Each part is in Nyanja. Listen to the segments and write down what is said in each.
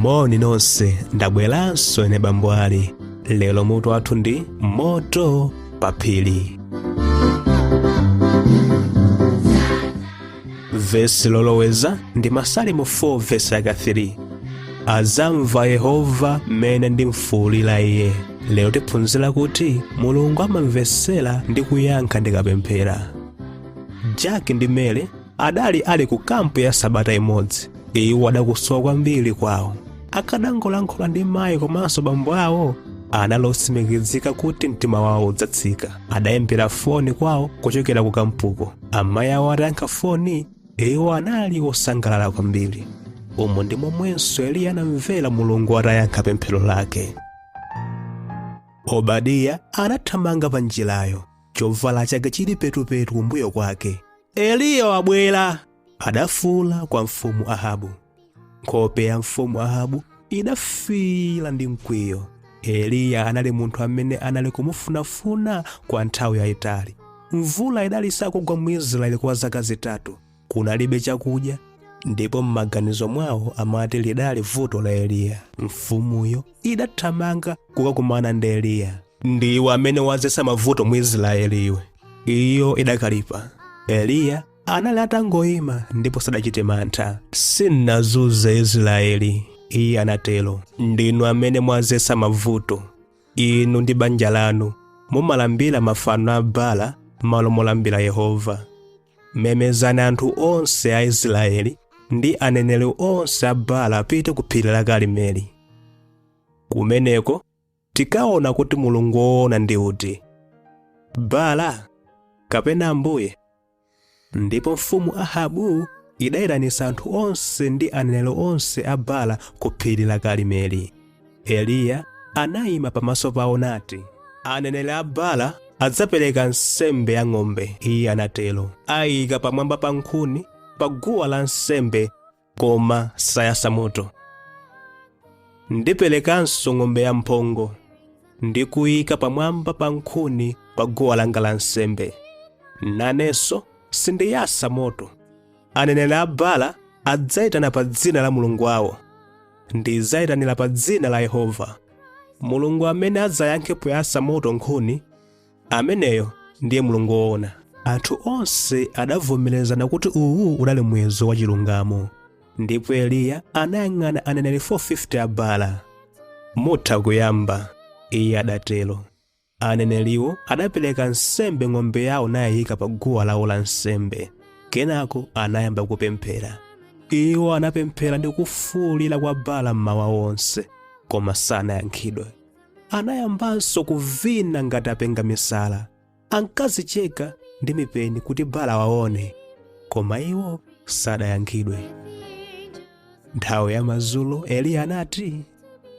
Moni nonse, ndabweranso ine bambo ali. Lero mutu wathu ndi moto pa phiri. Vesi loloweza ndi Masalimo 4 vesi yaka 3. Azamva Yehova mmene ndimfuwulira iye. Lero tiphunzira kuti Mulungu amamvesera ndi kuyankha ndikapemphera. Jack ndi Mary adali ali ku kampu ya sabata imodzi. Iwo adakusowa kwambiri kwawo. Akadangolankhula ndi mayi komanso bambo awo analotsimikizika kuti mtima wawo udzatsika. Adayimbira foni kwawo kuchokera ku kampuko. Amayi awo atayankha foni, iwo anali osangalala kwambiri. Umo ndi momwenso Eliya anamvera Mulungu atayankha pemphero lake. Obadiya anathamanga pa njirayo, chovala chake chili petupetu kumbuyo kwake. Eliya wabwera! Adafuwula kwa mfumu Ahabu. Nkhope ya mfumu Ahabu idafira ndi mkwiyo. Eliya anali munthu amene anali kumufunafuna kwa nthawi yayitali. Mvula idali sakugwa mu Israeli kwa zaka zitatu. Kunalibe chakudya, ndipo m'maganizo mwawo amati lidali vuto la Eliya. Mfumuyo idathamanga kukakumana ndi Eliya. Ndiwe amene wazesa mavuto mu Israeli iwe. Iyo idakalipa. Eliya anali atangoyima ndipo sadachite mantha. Sindinazunze Israeli, iye anatero. Ndinu amene mwazesa mavuto. Inu ndi banja lanu mumalambira mafano a Baala malo molambira Yehova. Memezani anthu onse a Israeli ndi aneneri onse a Baala apite ku phiri la Karimeli. Kumeneko tikaona kuti Mulungu woona ndi uti, Baala kapena Ambuye. Ndipo mfumu Ahabu idayitanitsa anthu onse ndi aneneri onse a Baala ku phiri la Karimeli. Eliya anayima pamaso pawo nati, aneneri a Baala adzapereka nsembe ya ng'ombe. Iye anatero. Ayika pamwamba pa nkhuni pa guwa la nsembe, koma sayasa moto. Ndiperekanso ng'ombe ya mphongo ndi kuyika pamwamba pa nkhuni pa guwa langa la nsembe. Nanenso sindiyasa moto. Aneneri a Baala adzayitana pa dzina la mulungu wawo. Ndidzayitanira pa dzina la Yehova. Mulungu amene adzayankhe poyasa moto nkhuni, ameneyo ndiye Mulungu woona. Anthu onse adavomerezana kuti uwu unali mwezi wa chilungamo. Ndipo Eliya anayang'ana aneneri 450 a Baala. Mutha kuyamba, iye adatero. Aneneriwo adapereka nsembe ng'ombe yawo nayika pa guwa lawo la nsembe. Kenako anayamba kupemphera. Iwo anapemphera ndi kufuwulira kwa Baala mmawa wonse, koma sanayankhidwe. Anayambanso kuvina ngati apenga misala. Ankazicheka ndi mipeni kuti Baala waone, koma iwo sadayankhidwe. Nthawi ya madzulo Eliya anati,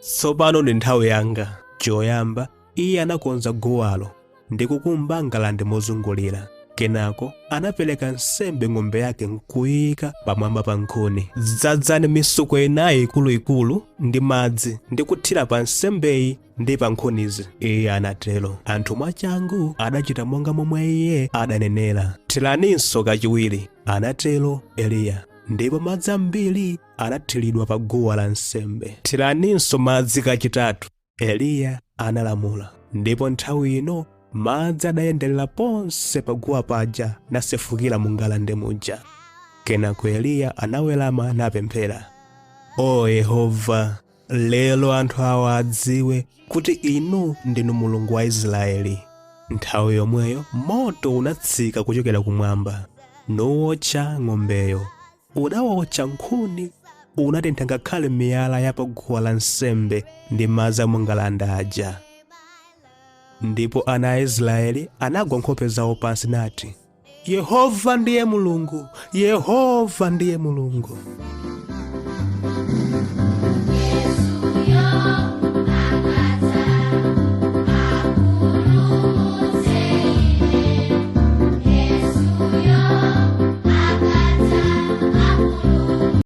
tsopano ndi nthawi yanga. Choyamba iye anakonza guwalo ndi kukumba ngalande mozungulira. Kenako anapereka nsembe ng'ombe yake nkuyika pamwamba pa nkhuni. Dzadzani misuko inayi ikuluikulu ndi madzi ndi kuthira pa nsembeyi ndi pa nkhunizi, iye anatero. Anthu mwachangu adachita monga momwe iye adanenera. Thiraninso kachiwiri, anatero Eliya. Ndipo madzi ambiri anathiridwa pa guwa la nsembe. Thiraninso madzi kachitatu, Eliya analamula. Ndipo nthawi ino madzi adayenderera ponse paguwa paja nasefukira mu ngalande muja. Kenako Eliya anawerama napemphera, o Yehova, lero anthu awa adziwe kuti inu ndinu Mulungu wa Israeli. Nthawi yomweyo moto unatsika kuchokera kumwamba nuwotcha ng'ombeyo. Udawotcha nkhuni, unatentha ngakhale miyala ya paguwa la nsembe ndi madzi a mu ngalande aja. Ndipo ana a Israeli anagwa nkhope zawo pansi nati, Yehova ndiye Mulungu, Yehova ndiye Mulungu.